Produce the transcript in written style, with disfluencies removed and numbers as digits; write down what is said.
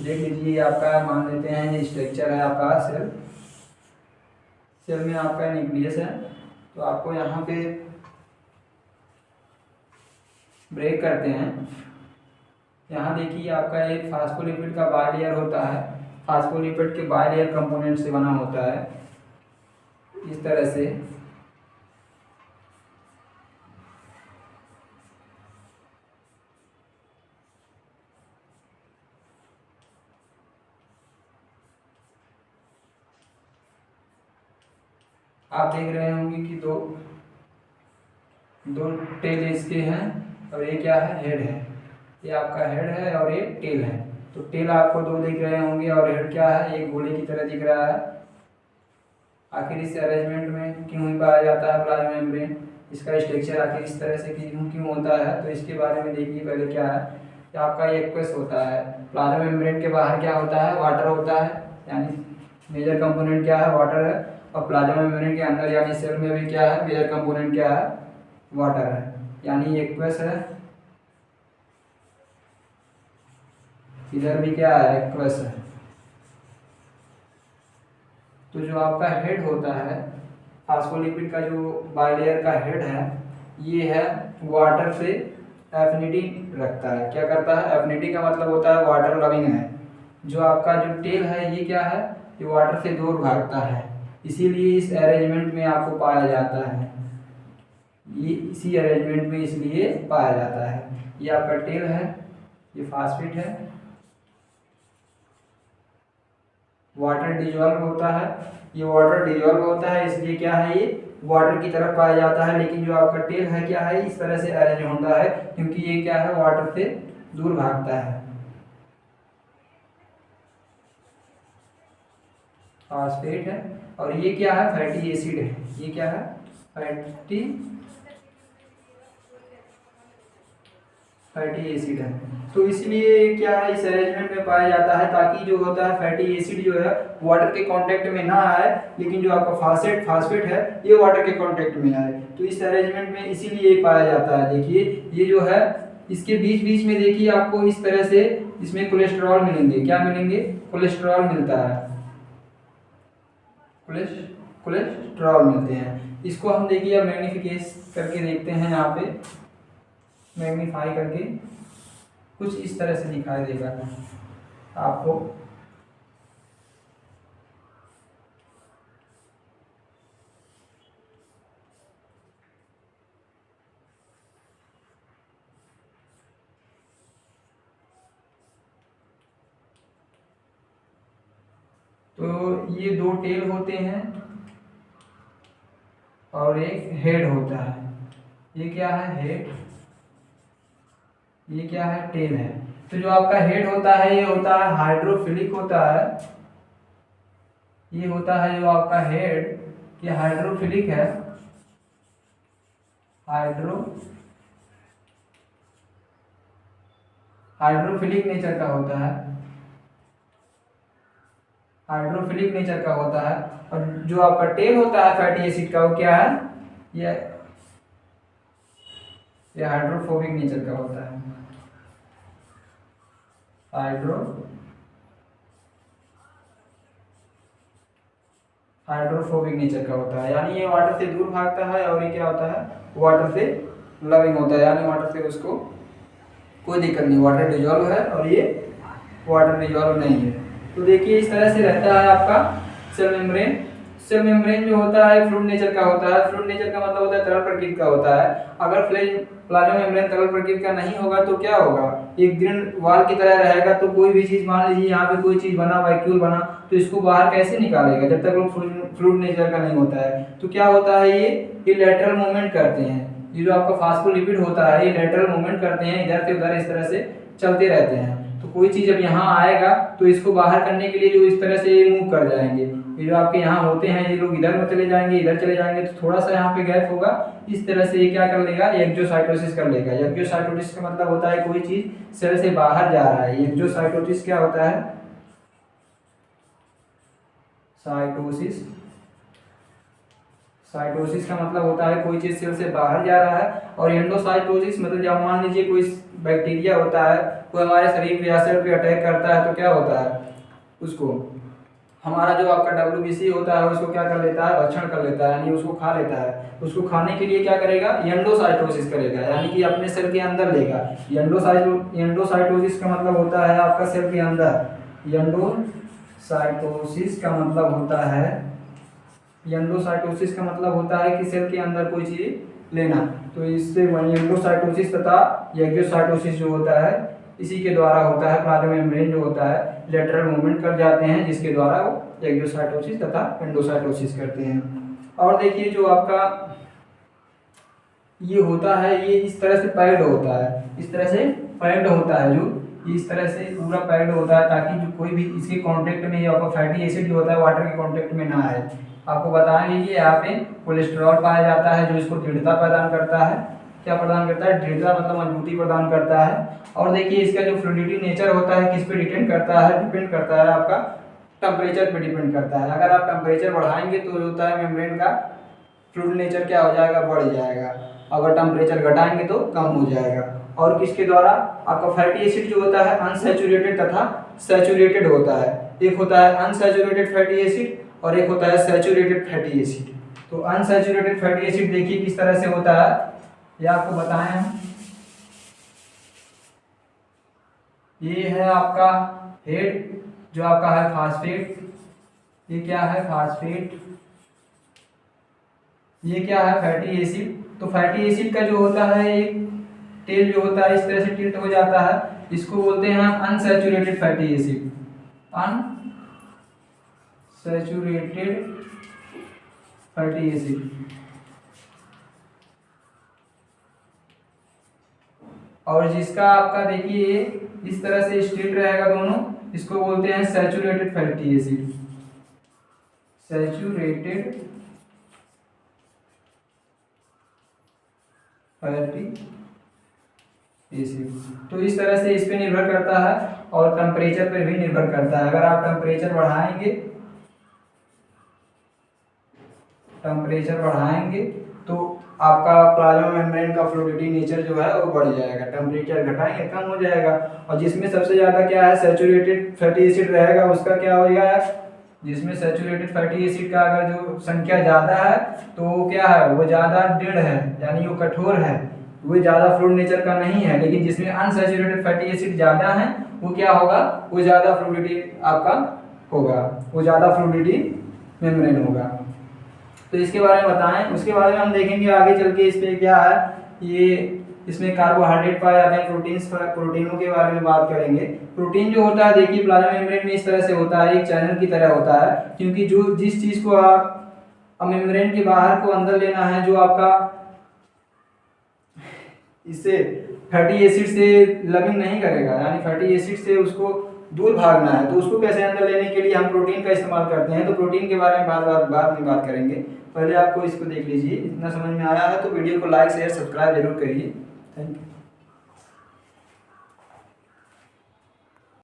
देख लीजिए ये आपका मान लेते हैं ये स्ट्रक्चर है आपका सेल। सेल में आपका न्यूक्लियस है। तो आपको यहाँ पे ब्रेक करते हैं। यहाँ देखिए आपका एक फास्फोलिपिड का बाइलेयर होता है। फास्फोलिपिड के बाइलेयर कंपोनेंट से बना होता है इस तरह से। आप देख रहे होंगे कि दो टेल इसके हैं और ये क्या है, हेड है। ये आपका हेड है और ये टेल है। तो टेल आपको दो दिख रहे होंगे और हेड क्या है, एक गोले की तरह दिख रहा है। आखिर इस अरेंजमेंट में क्यों पाया जाता है प्लाज्मा मेम्ब्रेन, इसका स्ट्रक्चर आखिर इस तरह से क्यों होता है, तो इसके बारे में देखिए पहले क्या है कि आपका एक्वस होता है। प्लाज्मा मेम्ब्रेन के बाहर क्या होता है, वाटर होता है, यानी मेजर कंपोनेंट क्या है, वाटर है। और प्लाज्मा मेम्ब्रेन के अंदर यानी सेल में भी क्या है, मेजर कंपोनेंट क्या है, वाटर है, यानी एक्वस है। इधर भी क्या है, एक्वस है। तो जो आपका हेड होता है फास्फोलिपिड का, जो बाइलेयर का हेड है, ये है वाटर से एफिनिटी रखता है। क्या करता है, एफिनिटी का मतलब होता है वाटर लविंग है। जो आपका जो टेल है ये क्या है, ये वाटर से दूर भागता है, इसीलिए इस अरेंजमेंट में आपको पाया जाता है। ये इसी अरेंजमेंट में इसलिए पाया जाता है। ये आपका टेल है, ये फास्फेट है, वाटर डिजॉल्व होता है। ये वाटर डिजॉल्व होता है इसलिए क्या है, ये वाटर की तरफ पाया जाता है। लेकिन जो आपका टेल है क्या है, इस तरह से अरेंज होता है क्योंकि ये क्या है, वाटर से दूर भागता है। फास्फेट है और ये क्या है, फैटी एसिड है। ये क्या है, फैटी एसिड है। तो इसलिए क्या है, इस अरेंजमेंट में पाया जाता है ताकि जो होता है फैटी एसिड जो है वाटर के कांटेक्ट में ना आए, लेकिन जो आपका फास्फेट है ये वाटर के कांटेक्ट में आए। तो इस अरेंजमेंट में इसीलिए पाया जाता है। देखिए ये जो है इसके बीच बीच में देखिए आपको इस तरह से इसमें कोलेस्ट्रॉल मिलेंगे। क्या मिलेंगे, कोलेस्ट्रॉल मिलता है, कोलेस्ट्रॉल मिलते हैं। इसको हम देखिए अब मैग्नीफिकेशन करके देखते हैं। यहाँ पे मैग्नीफाई करके कुछ इस तरह से दिखाई देगा आपको। तो ये दो टेल होते हैं और एक हेड होता है। ये क्या है, हेड, ये क्या है, टेल है। तो जो आपका हेड होता है ये होता है हाइड्रोफिलिक होता है। ये होता है जो आपका हेड, ये हाइड्रोफिलिक है, हाइड्रोफिलिक नेचर का होता है, हाइड्रोफिलिक नेचर का होता है। और जो आपका टेल होता है फैटी एसिड का, वो क्या है, ये हाइड्रोफोबिक नेचर का होता है। हाइड्रोफोबिक नेचर का होता है, यानी ये वाटर से दूर भागता है और ये क्या होता है, वाटर से लविंग होता है, यानी वाटर से उसको कोई दिक्कत नहीं, वाटर डिजॉल्व है और ये वाटर डिजॉल्व नहीं है। तो देखिए इस तरह से रहता है आपका सेल मेम्ब्रेन। सेल मेम्ब्रेन जो होता है फ्लूइड नेचर का होता है। फ्लूइड नेचर का मतलब होता है तरल प्रकृति का होता है। अगर प्लाज्मा मेम्ब्रेन तरल प्रकृति का नहीं होगा तो क्या होगा, एक दृढ़ वाल की तरह रहेगा। तो कोई भी चीज, मान लीजिए यहाँ पे कोई चीज बना, वैक्यूल बना, तो इसको बाहर कैसे निकालेगा जब तक वो फ्लूइड नेचर का नहीं होता है। तो क्या होता है, ये लेटरल मूवमेंट करते हैं। ये जो आपका फास्फोलिपिड होता है ये लेटरल मूवमेंट करते हैं, इधर से उधर इस तरह से चलते रहते हैं। तो कोई चीज जब यहाँ आएगा तो इसको बाहर करने के लिए जो इस तरह से मूव कर जाएंगे। ये जो आपके यहाँ होते हैं ये लोग इधर में चले जाएंगे, इधर चले जाएंगे, तो थोड़ा सा यहाँ पे गैप होगा। इस तरह से ये क्या कर लेगा, एक्सोसाइटोसिस कर लेगा। एक्सोसाइटोसिस का मतलब होता है कोई चीज सेल से बाहर जा रहा है। एक्सोसाइटोसिस क्या होता है, साइटोसिस का मतलब होता है कोई चीज़ सेल से बाहर जा रहा है, और एंडोसाइटोसिस मतलब जब मान लीजिए कोई बैक्टीरिया होता है वो हमारे शरीर पे या सेल पे अटैक करता है तो क्या होता है, उसको हमारा जो आपका WBC होता है उसको क्या कर लेता है, भक्षण कर लेता है, यानी उसको खा लेता है। उसको खाने के लिए क्या करेगा, एंडोसाइटोसिस करेगा, यानी कि अपने सेल के अंदर लेगा। एंडोसाइटोसिस का मतलब होता है आपका सेल के अंदर। एंडोसाइटोसिस का मतलब होता है कि सेल के अंदर कोई चीज़ लेना। तो इससे वही एंडोसाइटोसिस तथा एक्सोसाइटोसिस जो होता है इसी के द्वारा होता है। प्लाज्मा मेम्ब्रेन जो होता है लेटरल मूवमेंट कर जाते हैं, जिसके द्वारा वो एक्सोसाइटोसिस तथा एंडोसाइटोसिस करते हैं। और देखिए जो आपका ये होता है ये इस तरह से पैक्ड होता है, इस तरह से पैक्ड होता है, जो इस तरह से पूरा पैक्ड होता है ताकि जो कोई भी इसके कांटेक्ट में, या आपका फैटी एसिड जो होता है वाटर के कांटेक्ट में ना आए। आपको बताएंगे कि यहाँ पे कोलेस्ट्रॉल पाया जाता है जो इसको दृढ़ता प्रदान करता है। क्या प्रदान करता है, दृढ़ता मतलब मजबूती प्रदान करता है। और देखिए इसका जो फ्लूइडिटी नेचर होता है किस पे डिपेंड करता है, आपका टेम्परेचर पे डिपेंड करता है। अगर आप टेम्परेचर बढ़ाएंगे तो जो होता है मेम्ब्रेन का फ्लूइड नेचर क्या हो जाएगा, बढ़ जाएगा। अगर टेम्परेचर घटाएंगे तो कम हो जाएगा। और किसके द्वारा, आपका फैटी एसिड जो होता है अनसैचुरेटेड तथा सैचुरेटेड होता है। एक होता है अनसैचुरेटेड फैटी एसिड और एक होता है सैचुरेटेड फैटी एसिड। तो अनसैचुरेटेड फैटी एसिड देखिए किस तरह से होता है, ये आपको बताएं हम। ये है आपका हेड जो आपका है फास्फेट, ये क्या है फास्फेट, ये क्या है फैटी एसिड। तो फैटी एसिड का जो होता है एक टेल जो होता है इस तरह से टिल्ट हो जाता है, इसको बोलते हैं हम unsaturated fatty acid, unsaturated fatty acid. और जिसका आपका देखिए इस तरह से स्ट्रेट रहेगा दोनों, इसको बोलते हैं saturated fatty acid, saturated fatty acid. तो इस तरह से इस पे निर्भर करता है और टेम्परेचर पर भी निर्भर करता है। अगर आप टेम्परेचर बढ़ाएंगे तो आपका प्लाज्मा मेम्ब्रेन का फ्लूइडिटी नेचर जो है वो बढ़ जाएगा, टेम्परेचर घटाएंगे कम हो जाएगा। और जिसमें सबसे ज़्यादा क्या है सैचुरेटेड फैटी एसिड रहेगा उसका क्या होगा, जिसमें सैचुरेटेड फैटी एसिड का अगर जो संख्या ज़्यादा है तो वो क्या है, वो ज़्यादा दृढ़ है, यानी वो कठोर है, वो ज़्यादा फ्लूइड नेचर का नहीं है। लेकिन जिसमें अनसैचुरेटेड फैटी एसिड ज़्यादा है वो क्या होगा, वो ज़्यादा फ्लूइडिटी आपका होगा, वो ज़्यादा फ्लूइडिटी मेम्ब्रेन होगा। तो इसके बारे में बताएं, उसके बारे में हम देखेंगे आगे चल के। इस पे क्या है, ये इसमें कार्बोहाइड्रेट पाए जाते हैं, प्रोटीनों के बारे में बात करेंगे। प्रोटीन जो होता है देखिए प्लाज्मा मेम्ब्रेन में इस तरह से होता है, एक चैनल की तरह होता है, क्योंकि जो जिस चीज़ को आप मेम्ब्रेन के बाहर को अंदर लेना है, जो आपका इससे फैटी एसिड से लविंग नहीं करेगा, यानी फैटी एसिड से उसको दूर भागना है, तो उसको कैसे अंदर लेने के लिए हम प्रोटीन का इस्तेमाल करते हैं। तो प्रोटीन के बारे में बाद में बात करेंगे, पहले आपको इसको देख लीजिए। इतना समझ में आया है तो वीडियो को लाइक शेयर सब्सक्राइब जरूर करिए। Thank you.